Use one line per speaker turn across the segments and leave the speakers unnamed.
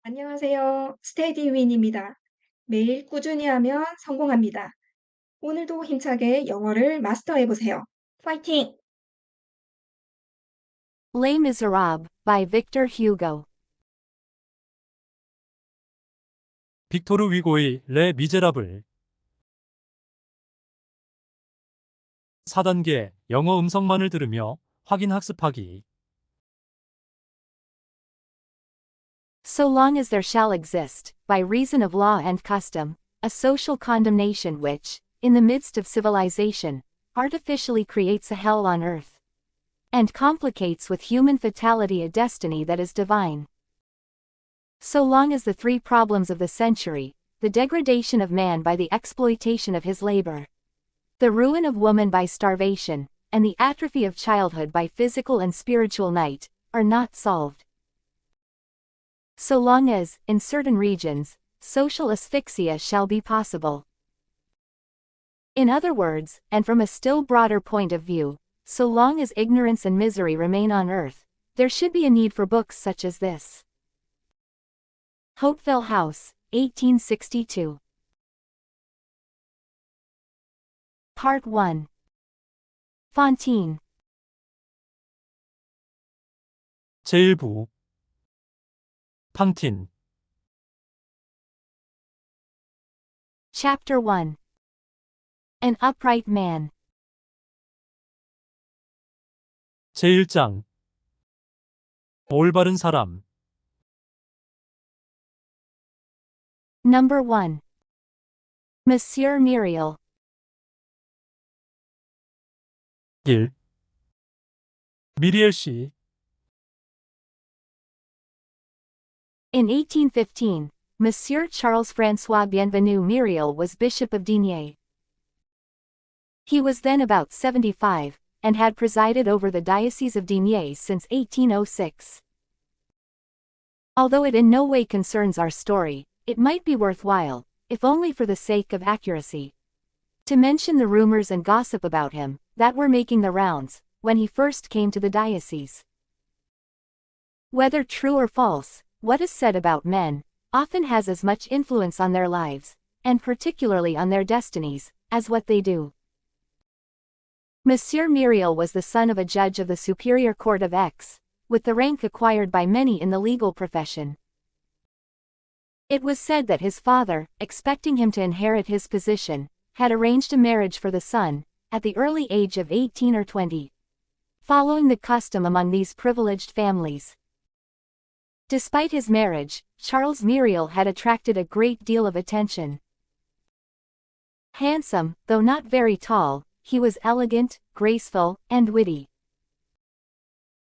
안녕하세요. 스테디윈입니다. 매일 꾸준히 하면 성공합니다. 오늘도 힘차게 영어를 마스터해 보세요. 파이팅!
Les Misérables by Victor Hugo.
빅토르 위고의 레 미제라블 4단계 영어 음성만을 들으며 확인 학습하기
So long as there shall exist, by reason of law and custom, a social condemnation which, in the midst of civilization, artificially creates a hell on earth, and complicates with human fatality a destiny that is divine. So long as the three problems of the century, the degradation of man by the exploitation of his labor, the ruin of woman by starvation, and the atrophy of childhood by physical and spiritual night, are not solved. So long as, in certain regions, social asphyxia shall be possible. In other words, and from a still broader point of view, so long as ignorance and misery remain on earth, there should be a need for books such as this. Hopeville House, 1862. Part 1. Fantine.
제1부 팡틴
Chapter 1. An upright man.
제1장 올바른 사람
Number 1. Monsieur Myriel.
1. 미리엘 씨
In 1815, Monsieur Charles-François Bienvenu Myriel was Bishop of Digne. He was then about 75, and had presided over the Diocese of Digne since 1806. Although it in no way concerns our story, it might be worthwhile, if only for the sake of accuracy, to mention the rumors and gossip about him that were making the rounds when he first came to the diocese. Whether true or false, what is said about men often has as much influence on their lives, and particularly on their destinies, as what they do. Monsieur Myriel was the son of a judge of the Superior Court of Aix, with the rank acquired by many in the legal profession. It was said that his father, expecting him to inherit his position, had arranged a marriage for the son, at the early age of 18 or 20. Following the custom among these privileged families. Despite his marriage, Charles Myriel had attracted a great deal of attention. Handsome, though not very tall, he was elegant, graceful, and witty.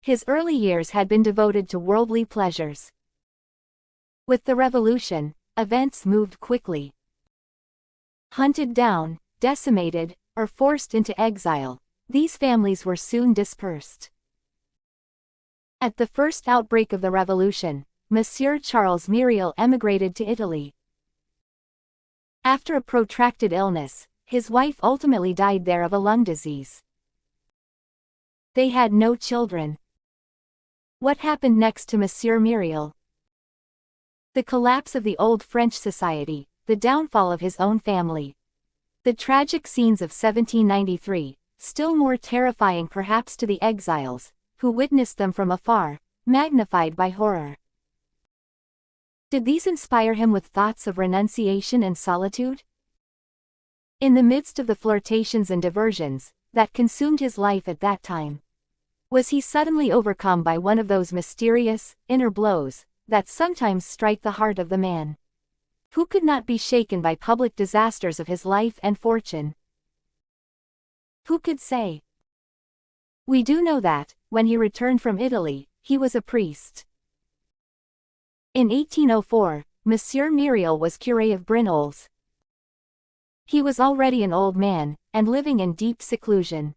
His early years had been devoted to worldly pleasures. With the Revolution, events moved quickly. Hunted down, decimated, or forced into exile, these families were soon dispersed. At the first outbreak of the Revolution, Monsieur Charles Myriel emigrated to Italy. After a protracted illness, his wife ultimately died there of a lung disease. They had no children. What happened next to Monsieur Myriel? The collapse of the old French society, the downfall of his own family. The tragic scenes of 1793, still more terrifying perhaps to the exiles, who witnessed them from afar, magnified by horror. Did these inspire him with thoughts of renunciation and solitude? In the midst of the flirtations and diversions that consumed his life at that time, was he suddenly overcome by one of those mysterious, inner blows that sometimes strike the heart of the man who could not be shaken by public disasters of his life and fortune? Who could say? We do know that, when he returned from Italy, he was a priest. In 1804, Monsieur Myriel was curé of Brinoles. He was already an old man, and living in deep seclusion.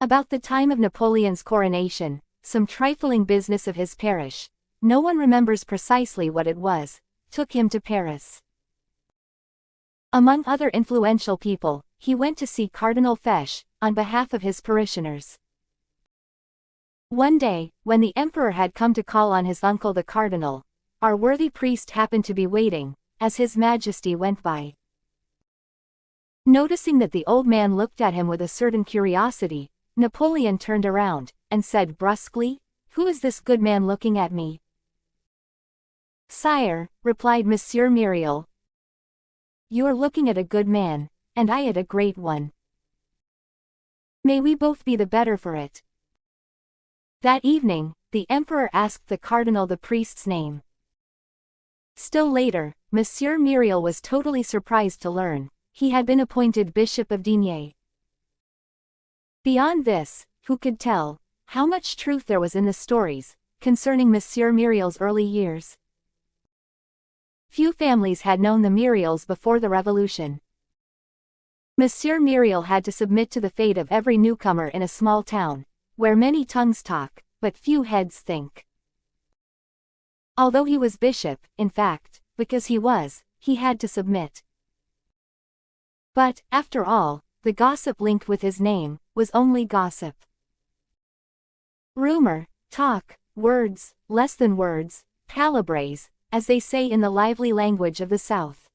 About the time of Napoleon's coronation, some trifling business of his parish, no one remembers precisely what it was, took him to Paris. Among other influential people, he went to see Cardinal Fesch, on behalf of his parishioners. One day, when the emperor had come to call on his uncle the cardinal, our worthy priest happened to be waiting, as His Majesty went by. Noticing that the old man looked at him with a certain curiosity, Napoleon turned around, and said brusquely, "Who is this good man looking at me?" "Sire," replied Monsieur Myriel, "you are looking at a good man, and I at a great one. May we both be the better for it." That evening, the emperor asked the cardinal the priest's name. Still later, Monsieur Myriel was totally surprised to learn he had been appointed Bishop of Digne. Beyond this, who could tell how much truth there was in the stories concerning Monsieur Myriel's early years? Few families had known the Myriels before the Revolution. Monsieur Myriel had to submit to the fate of every newcomer in a small town, where many tongues talk, but few heads think. Although he was bishop, in fact, because he had to submit. But, after all, the gossip linked with his name was only gossip. Rumor, talk, words, less than words, palabres, as they say in the lively language of the South.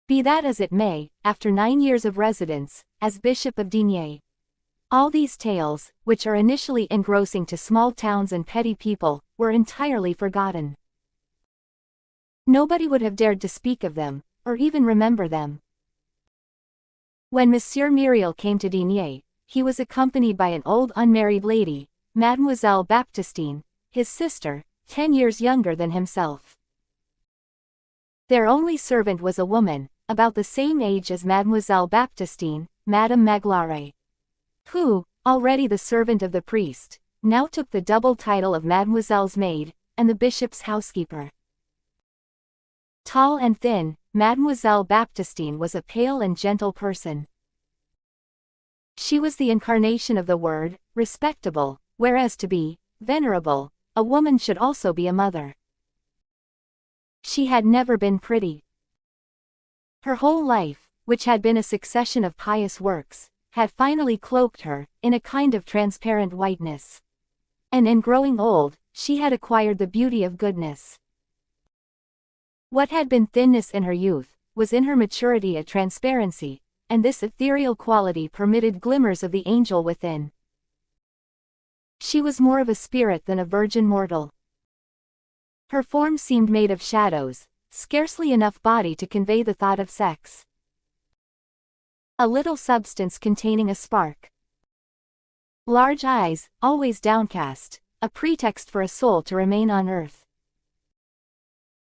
Be that as it may, after 9 years of residence, as Bishop of Digne, all these tales, which are initially engrossing to small towns and petty people, were entirely forgotten. Nobody would have dared to speak of them, or even remember them. When Monsieur Myriel came to Digne, he was accompanied by an old unmarried lady, Mademoiselle Baptistine, his sister, 10 years younger than himself. Their only servant was a woman, about the same age as Mademoiselle Baptistine, Madame Magloire, who, already the servant of the priest, now took the double title of Mademoiselle's maid, and the bishop's housekeeper. Tall and thin, Mademoiselle Baptistine was a pale and gentle person. She was the incarnation of the word, respectable, whereas to be venerable, a woman should also be a mother. She had never been pretty. Her whole life, which had been a succession of pious works, had finally cloaked her in a kind of transparent whiteness. And in growing old, she had acquired the beauty of goodness. What had been thinness in her youth, was in her maturity a transparency, and this ethereal quality permitted glimmers of the angel within. She was more of a spirit than a virgin mortal. Her form seemed made of shadows, scarcely enough body to convey the thought of sex. A little substance containing a spark. Large eyes, always downcast, a pretext for a soul to remain on earth.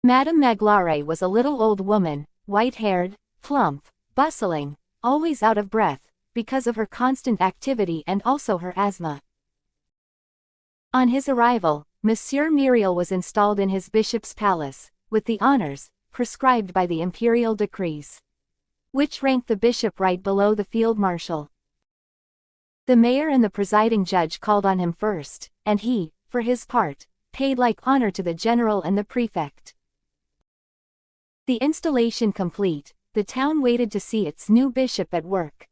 Madame Magloire was a little old woman, white-haired, plump, bustling, always out of breath, because of her constant activity and also her asthma. On his arrival, Monsieur Myriel was installed in his bishop's palace, with the honors prescribed by the imperial decrees, which ranked the bishop right below the field marshal. The mayor and the presiding judge called on him first, and he, for his part, paid like honor to the general and the prefect. The installation complete, the town waited to see its new bishop at work.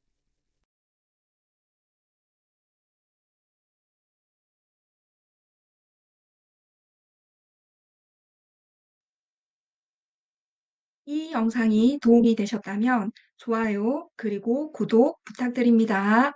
이 영상이 도움이 되셨다면 좋아요 그리고 구독 부탁드립니다.